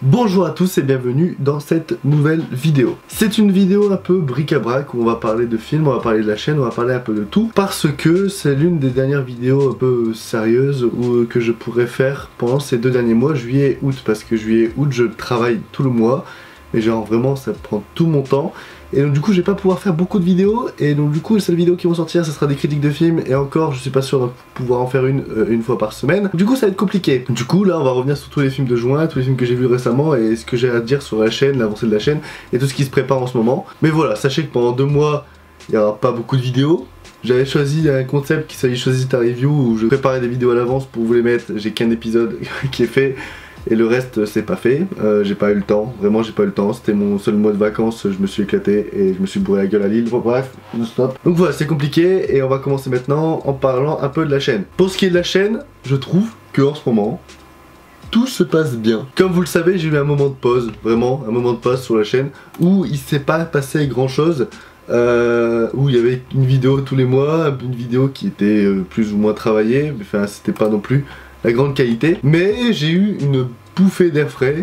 Bonjour à tous et bienvenue dans cette nouvelle vidéo. C'est une vidéo un peu bric-à-brac où on va parler de films, on va parler de la chaîne, on va parler un peu de tout. Parce que c'est l'une des dernières vidéos un peu sérieuses que je pourrais faire pendant ces 2 derniers mois, juillet et août. Parce que juillet et août je travaille tout le mois. Et genre vraiment ça prend tout mon temps. Et donc du coup je vais pas pouvoir faire beaucoup de vidéos. Et donc du coup les seules vidéos qui vont sortir ça sera des critiques de films. Et encore je suis pas sûr de pouvoir en faire une fois par semaine. Du coup ça va être compliqué. Du coup là on va revenir sur tous les films de juin, tous les films que j'ai vus récemment. Et ce que j'ai à dire sur la chaîne, l'avancée de la chaîne. Et tout ce qui se prépare en ce moment. Mais voilà, sachez que pendant 2 mois il n'y aura pas beaucoup de vidéos. J'avais choisi un concept qui s'appelle Choisis ta review où je préparais des vidéos à l'avance pour vous les mettre. J'ai qu'un épisode qui est fait. Et le reste c'est pas fait, j'ai pas eu le temps, vraiment j'ai pas eu le temps, c'était mon seul mois de vacances, je me suis éclaté et je me suis bourré la gueule à Lille, bon, bref, stop. Donc voilà, c'est compliqué et on va commencer maintenant en parlant un peu de la chaîne. Pour ce qui est de la chaîne, je trouve que en ce moment, tout se passe bien. Comme vous le savez, j'ai eu un moment de pause, vraiment un moment de pause sur la chaîne où il s'est pas passé grand chose. Où il y avait une vidéo tous les mois, une vidéo qui était plus ou moins travaillée, mais enfin c'était pas non plus la grande qualité, mais j'ai eu une bouffée d'air frais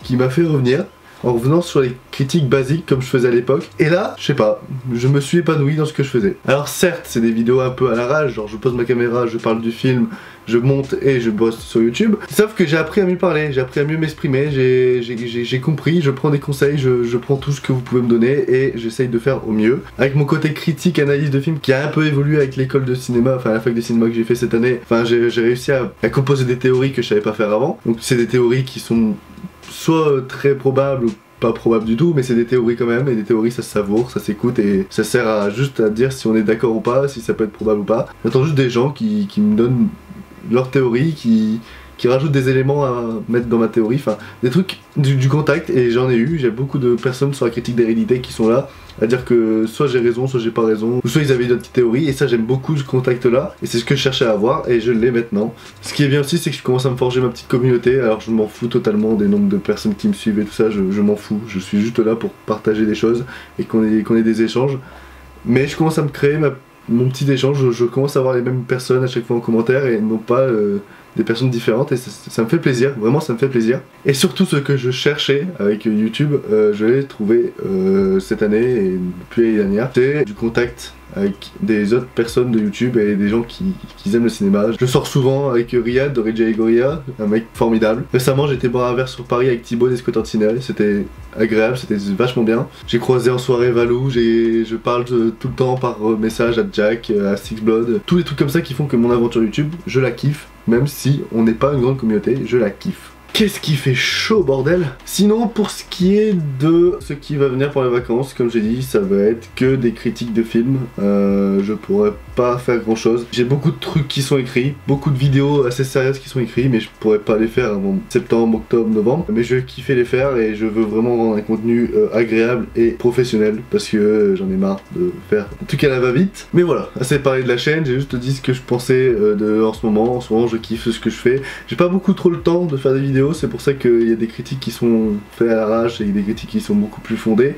qui m'a fait revenir en revenant sur les critiques basiques comme je faisais à l'époque. Et là, je sais pas, je me suis épanoui dans ce que je faisais. Alors certes, c'est des vidéos un peu à l'arrache, genre je pose ma caméra, je parle du film, je monte et je bosse sur YouTube. Sauf que j'ai appris à mieux parler, j'ai appris à mieux m'exprimer, j'ai compris, je prends des conseils, je prends tout ce que vous pouvez me donner et j'essaye de faire au mieux. Avec mon côté critique, analyse de film qui a un peu évolué avec l'école de cinéma, enfin la fac de cinéma que j'ai fait cette année, enfin j'ai réussi à composer des théories que je savais pas faire avant. Donc c'est des théories qui sont soit très probables ou pas probables du tout, mais c'est des théories quand même, et des théories ça se savoure, ça s'écoute et ça sert à juste à dire si on est d'accord ou pas, si ça peut être probable ou pas. J'attends juste des gens qui me donnent leur théorie, qui rajoutent des éléments à mettre dans ma théorie, enfin des trucs du contact, et j'en ai eu, j'ai beaucoup de personnes sur la critique d'hérédité qui sont là à dire que soit j'ai raison, soit j'ai pas raison, ou soit ils avaient d'autres théories, et ça j'aime beaucoup ce contact là, et c'est ce que je cherchais à avoir, et je l'ai maintenant. Ce qui est bien aussi c'est que je commence à me forger ma petite communauté, alors je m'en fous totalement des nombres de personnes qui me suivent et tout ça, je m'en fous, je suis juste là pour partager des choses, et qu'on ait des échanges, mais je commence à me créer mon petit échange, je commence à avoir les mêmes personnes à chaque fois en commentaire, et non pas des personnes différentes, et ça me fait plaisir, vraiment ça me fait plaisir. Et surtout ce que je cherchais avec YouTube, je l'ai trouvé cette année et depuis l'année dernière, c'est du contact avec des autres personnes de YouTube et des gens qui aiment le cinéma. Je sors souvent avec Riyad de Rija et Goria, un mec formidable. Récemment j'étais boire un verre sur Paris avec Thibaut des Squatantinel, c'était agréable, c'était vachement bien. J'ai croisé en soirée Valou, je parle tout le temps par message à Jack, à Sixblood, tous les trucs comme ça qui font que mon aventure YouTube, je la kiffe, même si on n'est pas une grande communauté, je la kiffe. Qu'est-ce qui fait chaud bordel? Sinon pour ce qui est de ce qui va venir pour les vacances, comme j'ai dit, ça va être que des critiques de films. Je pourrais pas faire grand chose. J'ai beaucoup de trucs qui sont écrits, beaucoup de vidéos assez sérieuses qui sont écrites, mais je pourrais pas les faire avant septembre, octobre, novembre. Mais je vais kiffer les faire et je veux vraiment rendre un contenu agréable et professionnel parce que j'en ai marre de faire un truc à la va-vite. Mais voilà, assez parlé de la chaîne, j'ai juste dit ce que je pensais en ce moment. En ce moment je kiffe ce que je fais. J'ai pas beaucoup trop le temps de faire des vidéos, c'est pour ça qu'il y a des critiques qui sont faites à l'arrache et des critiques qui sont beaucoup plus fondées.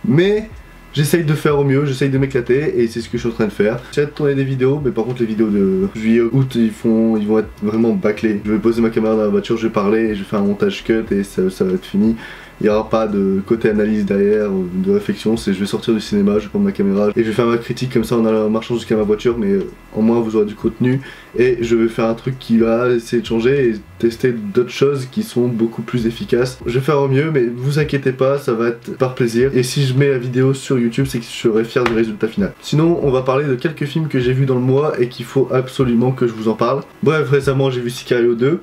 Mais j'essaye de faire au mieux, j'essaye de m'éclater et c'est ce que je suis en train de faire. J'essaie de tourner des vidéos, mais par contre les vidéos de juillet août ils vont être vraiment bâclés. Je vais poser ma caméra dans la voiture, je vais parler et je vais faire un montage cut et ça va être fini. Il n'y aura pas de côté analyse derrière, de réflexion, c'est je vais sortir du cinéma, je vais prendre ma caméra et je vais faire ma critique comme ça en marchant jusqu'à ma voiture, mais au moins vous aurez du contenu et je vais faire un truc qui va essayer de changer et tester d'autres choses qui sont beaucoup plus efficaces. Je vais faire au mieux, mais vous inquiétez pas, ça va être par plaisir, et si je mets la vidéo sur YouTube c'est que je serai fier du résultat final. Sinon on va parler de quelques films que j'ai vus dans le mois et qu'il faut absolument que je vous en parle. Bref, récemment j'ai vu Sicario 2.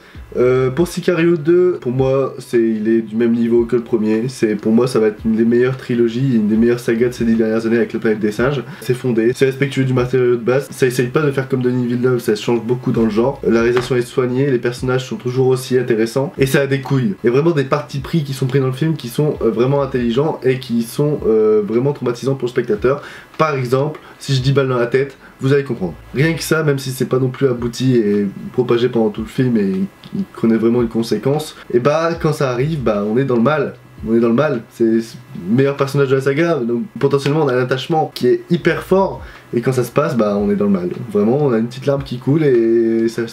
Pour Sicario 2, pour moi il est du même niveau que le premier, pour moi ça va être une des meilleures trilogies, une des meilleures sagas de ces 10 dernières années avec La Planète des Singes. C'est fondé, c'est respectueux du matériau de base, ça essaye pas de faire comme Denis Villeneuve, ça change beaucoup dans le genre, la réalisation est soignée, les personnages sont toujours aussi intéressants et ça a des couilles. Il y a vraiment des partis pris qui sont pris dans le film qui sont vraiment intelligents et qui sont vraiment traumatisants pour le spectateur. Par exemple, si je dis balle dans la tête, vous allez comprendre. Rien que ça, même si c'est pas non plus abouti et propagé pendant tout le film et il connaît vraiment une conséquence, et bah quand ça arrive, bah on est dans le mal. On est dans le mal, c'est le meilleur personnage de la saga, donc potentiellement on a un attachement qui est hyper fort et quand ça se passe, bah on est dans le mal. Vraiment, on a une petite larme qui coule et ça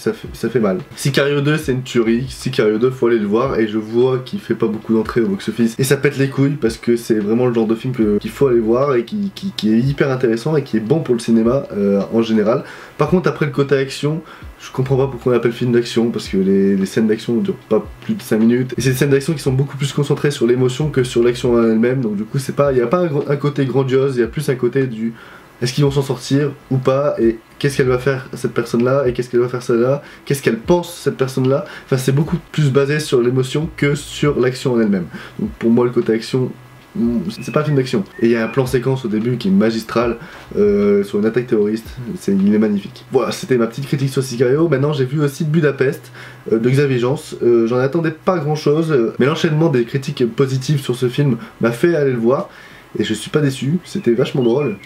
fait mal. Sicario 2 c'est une tuerie, Sicario 2 faut aller le voir, et je vois qu'il fait pas beaucoup d'entrées au box-office et ça pète les couilles parce que c'est vraiment le genre de film qu'il faut aller voir et qui est hyper intéressant et qui est bon pour le cinéma en général. Par contre après le côté action, je comprends pas pourquoi on appelle film d'action, parce que les scènes d'action ne durent pas plus de 5 minutes. Et c'est des scènes d'action qui sont beaucoup plus concentrées sur l'émotion que sur l'action en elle-même. Donc du coup, il n'y a pas un côté grandiose, il y a plus un côté du est-ce qu'ils vont s'en sortir ou pas, et qu'est-ce qu'elle va faire cette personne-là, et qu'est-ce qu'elle va faire celle-là, qu'est-ce qu'elle pense cette personne-là. Enfin, c'est beaucoup plus basé sur l'émotion que sur l'action en elle-même. Donc pour moi, le côté action, c'est pas un film d'action. Et il y a un plan séquence au début qui est magistral sur une attaque terroriste, il est magnifique. Voilà, c'était ma petite critique sur Sicario. Maintenant j'ai vu aussi Budapest de Xavier Jans. J'en attendais pas grand chose, mais l'enchaînement des critiques positives sur ce film m'a fait aller le voir. Et je suis pas déçu, c'était vachement drôle,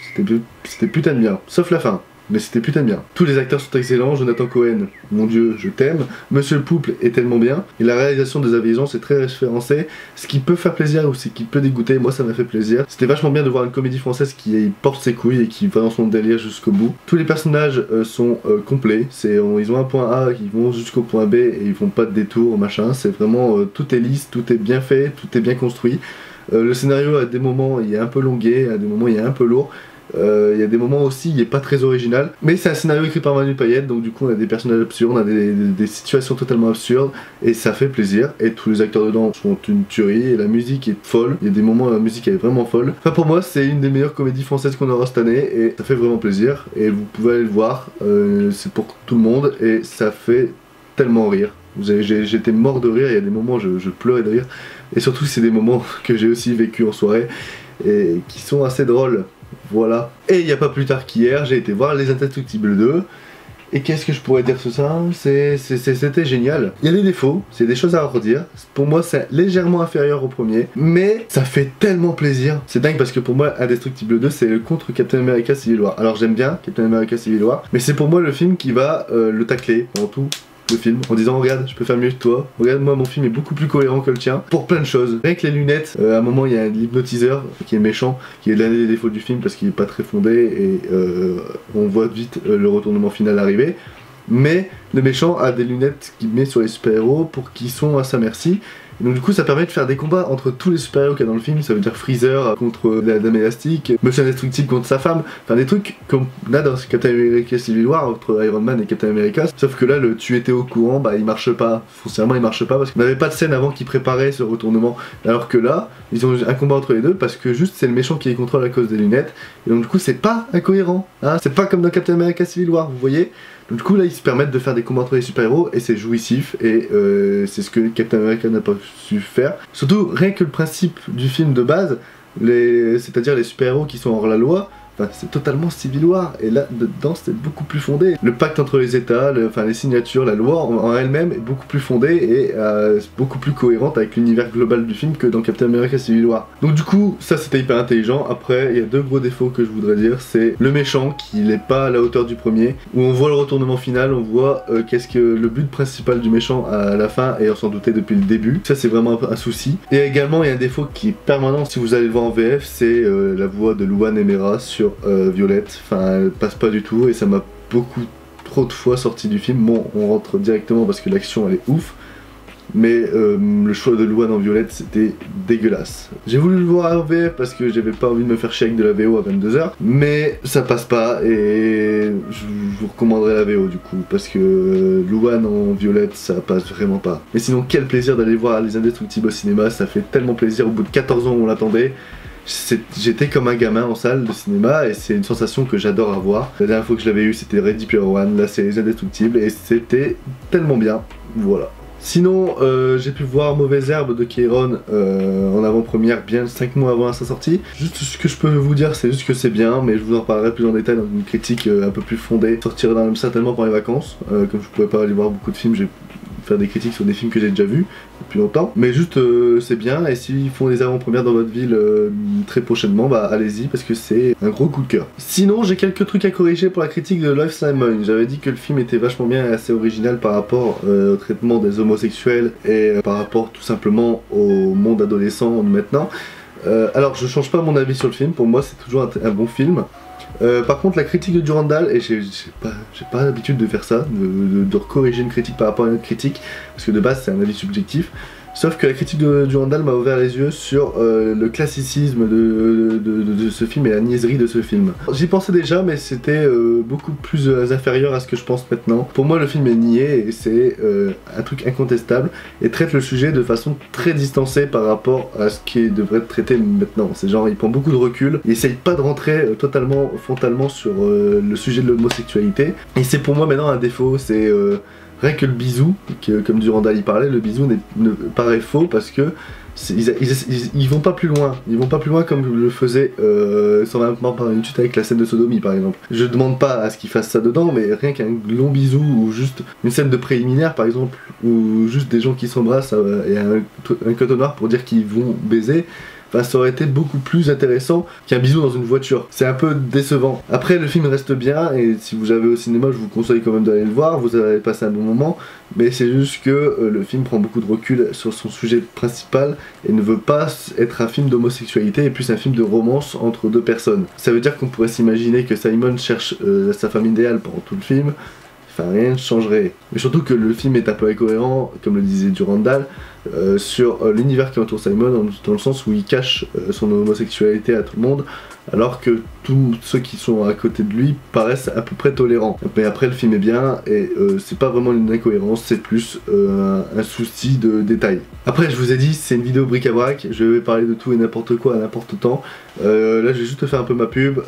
c'était putain de bien, sauf la fin. Mais c'était putain de bien. Tous les acteurs sont excellents, Jonathan Cohen, mon dieu, je t'aime. Monsieur le Pouple est tellement bien. Et la réalisation des Xavier Jans est très référencée. Ce qui peut faire plaisir ou ce qui peut dégoûter, moi ça m'a fait plaisir. C'était vachement bien de voir une comédie française qui porte ses couilles et qui va dans son délire jusqu'au bout. Tous les personnages sont complets. Ils ont un point A, ils vont jusqu'au point B et ils font pas de détour, machin. C'est vraiment, tout est lisse, tout est bien fait, tout est bien construit. Le scénario à des moments il est un peu longué, à des moments il est un peu lourd. Il y a des moments aussi il est pas très original, mais c'est un scénario écrit par Manu Payette, donc du coup on a des personnages absurdes, on a des situations totalement absurdes et ça fait plaisir, et tous les acteurs dedans sont une tuerie et la musique est folle. Il y a des moments où la musique est vraiment folle. Enfin pour moi c'est une des meilleures comédies françaises qu'on aura cette année et ça fait vraiment plaisir et vous pouvez aller le voir, c'est pour tout le monde et ça fait tellement rire. J'étais mort de rire, il y a des moments où je pleurais de rire, et surtout c'est des moments que j'ai aussi vécu en soirée et qui sont assez drôles. Voilà. Et il n'y a pas plus tard qu'hier, j'ai été voir Les Indestructibles 2. Et qu'est-ce que je pourrais dire sur ça? C'était génial. Il y a des défauts, c'est des choses à redire. Pour moi, c'est légèrement inférieur au premier, mais ça fait tellement plaisir. C'est dingue parce que pour moi, Indestructible 2, c'est le contre Captain America Civil War. Alors j'aime bien Captain America Civil War, mais c'est pour moi le film qui va le tacler en tout. Le film en disant regarde je peux faire mieux que toi, regarde moi mon film est beaucoup plus cohérent que le tien pour plein de choses. Rien que les lunettes, à un moment il y a l'hypnotiseur qui est méchant, qui est l'un des défauts du film parce qu'il est pas très fondé et on voit vite le retournement final arriver, mais le méchant a des lunettes qu'il met sur les super-héros pour qu'ils sont à sa merci. Et donc du coup ça permet de faire des combats entre tous les super-héros qu'il y a dans le film. Ça veut dire Freezer contre la Dame Élastique, Monsieur Indestructible contre sa femme, enfin des trucs comme là dans Captain America Civil War entre Iron Man et Captain America, sauf que là le tu étais au courant, bah il marche pas, foncièrement il marche pas parce qu'on n'avait pas de scène avant qui préparait ce retournement, alors que là ils ont un combat entre les deux parce que juste c'est le méchant qui les contrôle à cause des lunettes, et donc du coup c'est pas incohérent, hein, c'est pas comme dans Captain America Civil War, vous voyez. Donc du coup là ils se permettent de faire des combats entre les super-héros et c'est jouissif, et c'est ce que Captain America n'a pas su faire. Surtout rien que le principe du film de base, c'est-à-dire les super-héros qui sont hors la loi, enfin, c'est totalement Civil War, et là dedans c'est beaucoup plus fondé. Le pacte entre les états, enfin les signatures, la loi en elle-même est beaucoup plus fondée et beaucoup plus cohérente avec l'univers global du film que dans Captain America Civil War. Donc du coup ça c'était hyper intelligent. Après il y a deux gros défauts que je voudrais dire, c'est le méchant qui n'est pas à la hauteur du premier, où on voit le retournement final, on voit qu'est-ce que le but principal du méchant à la fin, et on s'en doutait depuis le début. Ça c'est vraiment un souci. Et également il y a un défaut qui est permanent si vous allez le voir en VF, c'est la voix de Louane Emera sur Violette. Enfin elle passe pas du tout et ça m'a beaucoup trop de fois sorti du film. Bon on rentre directement parce que l'action elle est ouf, mais le choix de Louane en Violette c'était dégueulasse. J'ai voulu le voir en VF parce que j'avais pas envie de me faire chier avec de la VO à 22h, mais ça passe pas et je vous recommanderais la VO du coup parce que Louane en Violette ça passe vraiment pas. Mais sinon quel plaisir d'aller voir Les Indestructibles au cinéma, ça fait tellement plaisir. Au bout de 14 ans on l'attendait. J'étais comme un gamin en salle de cinéma et c'est une sensation que j'adore avoir. La dernière fois que je l'avais eu c'était Ready Player One, là c'est Les Indestructibles et c'était tellement bien, voilà. Sinon j'ai pu voir Mauvaise Herbe de Keiron en avant-première bien 5 mois avant sa sortie. Juste ce que je peux vous dire c'est juste que c'est bien, mais je vous en reparlerai plus en détail dans une critique un peu plus fondée. Sortira certainement pendant les vacances, comme je pouvais pas aller voir beaucoup de films, j'ai faire des critiques sur des films que j'ai déjà vus depuis longtemps, mais juste c'est bien, et s'ils font des avant-premières dans votre ville très prochainement, bah allez-y parce que c'est un gros coup de cœur. Sinon j'ai quelques trucs à corriger pour la critique de Love Simon. J'avais dit que le film était vachement bien et assez original par rapport au traitement des homosexuels et par rapport tout simplement au monde adolescent de maintenant. Alors je change pas mon avis sur le film, pour moi c'est toujours un bon film. Par contre la critique de Durandal, et j'ai pas l'habitude de faire ça, de corriger une critique par rapport à une autre critique, parce que de base c'est un avis subjectif, sauf que la critique de Durandal m'a ouvert les yeux sur le classicisme de ce film et la niaiserie de ce film. J'y pensais déjà, mais c'était beaucoup plus inférieur à ce que je pense maintenant. Pour moi le film est niais et c'est un truc incontestable et traite le sujet de façon très distancée par rapport à ce qui devrait être traité maintenant. C'est genre il prend beaucoup de recul, il essaye pas de rentrer totalement frontalement sur le sujet de l'homosexualité et c'est pour moi maintenant un défaut, c'est rien que le bisou, comme Durandal y parlait, le bisou ne paraît faux parce que ils vont pas plus loin. Ils vont pas plus loin comme le faisait 120 morts par minute avec la scène de sodomie par exemple. Je demande pas à ce qu'ils fassent ça dedans, mais rien qu'un long bisou ou juste une scène de préliminaire par exemple, ou juste des gens qui s'embrassent et un coton noir pour dire qu'ils vont baiser. Enfin, ça aurait été beaucoup plus intéressant qu'un bisou dans une voiture. C'est un peu décevant. Après, le film reste bien, et si vous avez au cinéma, je vous conseille quand même d'aller le voir, vous allez passer un bon moment, mais c'est juste que le film prend beaucoup de recul sur son sujet principal, et ne veut pas être un film d'homosexualité, et plus un film de romance entre deux personnes. Ça veut dire qu'on pourrait s'imaginer que Simon cherche sa femme idéale pendant tout le film, enfin rien ne changerait. Mais surtout que le film est un peu incohérent, comme le disait Durandal, sur l'univers qui entoure Simon, dans le sens où il cache son homosexualité à tout le monde, alors que tous ceux qui sont à côté de lui paraissent à peu près tolérants. Mais après le film est bien, et c'est pas vraiment une incohérence, c'est plus un souci de détail. Après je vous ai dit, c'est une vidéo bric-à-brac, je vais parler de tout et n'importe quoi à n'importe temps. Là je vais juste faire un peu ma pub.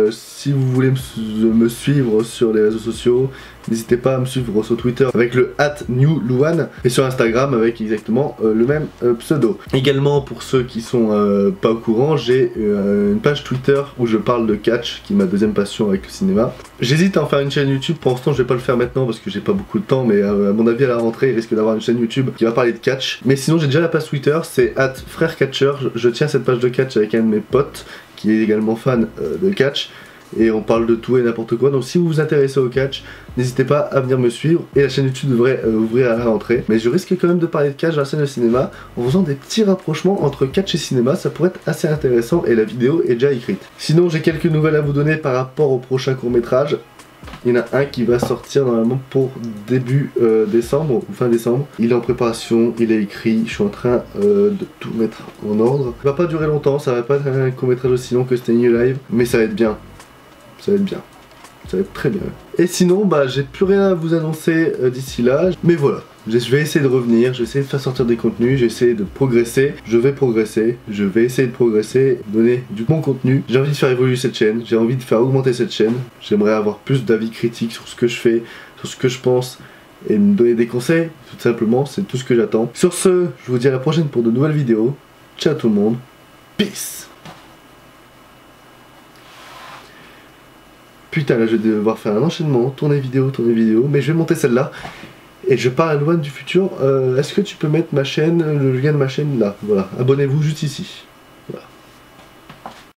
Si vous voulez me suivre sur les réseaux sociaux, n'hésitez pas à me suivre sur Twitter avec le @newluan et sur Instagram avec exactement le même pseudo. Également pour ceux qui sont pas au courant, j'ai une page Twitter où je parle de catch, qui est ma deuxième passion avec le cinéma. J'hésite à en faire une chaîne YouTube, pour l'instant je vais pas le faire maintenant parce que j'ai pas beaucoup de temps, mais à mon avis à la rentrée il risque d'avoir une chaîne YouTube qui va parler de catch. Mais sinon j'ai déjà la page Twitter, c'est @frèrecatcher, je tiens cette page de catch avec un de mes potes qui est également fan de catch. Et on parle de tout et n'importe quoi, donc si vous vous intéressez au catch, n'hésitez pas à venir me suivre, et la chaîne YouTube devrait ouvrir à la rentrée. Mais je risque quand même de parler de catch dans la scène de cinéma, en faisant des petits rapprochements entre catch et cinéma, ça pourrait être assez intéressant, et la vidéo est déjà écrite. Sinon j'ai quelques nouvelles à vous donner par rapport au prochain court-métrage. Il y en a un qui va sortir normalement pour début décembre, ou fin décembre. Il est en préparation, il est écrit, je suis en train de tout mettre en ordre. Ça va pas durer longtemps, ça va pas être un court-métrage aussi long que Staying Alive, mais ça va être bien. Ça va être bien, ça va être très bien. Et sinon, bah j'ai plus rien à vous annoncer d'ici là, mais voilà. Je vais essayer de revenir, je vais essayer de faire sortir des contenus, je vais essayer de progresser, je vais essayer de progresser, donner du bon contenu. J'ai envie de faire évoluer cette chaîne, j'ai envie de faire augmenter cette chaîne, j'aimerais avoir plus d'avis critiques sur ce que je fais, sur ce que je pense, et me donner des conseils, tout simplement, c'est tout ce que j'attends. Sur ce, je vous dis à la prochaine pour de nouvelles vidéos. Ciao tout le monde, peace. Putain, là je vais devoir faire un enchaînement, tourner vidéo, mais je vais monter celle-là. Et je parle à Luan du futur. Est-ce que tu peux mettre ma chaîne, le lien de ma chaîne là? Voilà, abonnez-vous juste ici.